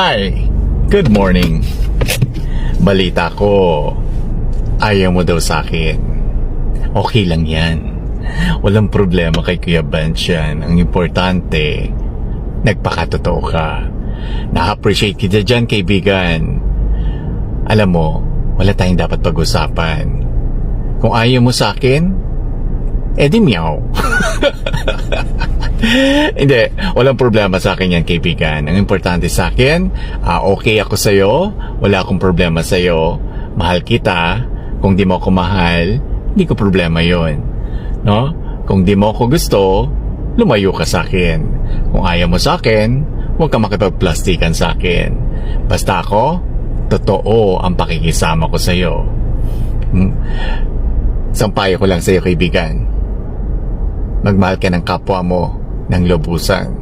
Hi! Good morning. Balita ko, ayaw mo daw sa akin. Okay lang yan. Walang problema kay Kuya Bench yan. Ang importante, nagpakatotoo ka. Na-appreciate kita dyan, kaibigan. Alam mo, wala tayong dapat pag-usapan. Kung ayaw mo sa akin, edi meow. Hindi, walang problema sa akin yan, kaibigan. Ang importante sa akin, okay ako sa'yo, wala akong problema sa'yo, mahal kita. Kung di mo ako mahal, hindi ko problema yon, no? Kung di mo ako gusto, lumayo ka sa akin. Kung ayaw mo sa akin, huwag ka makipagplastikan sa akin. Basta ako, totoo ang pakikisama ko sa'yo. Sampayo ko lang sa'yo, kaibigan. Magmahal ka ng kapwa mo ng lubusan.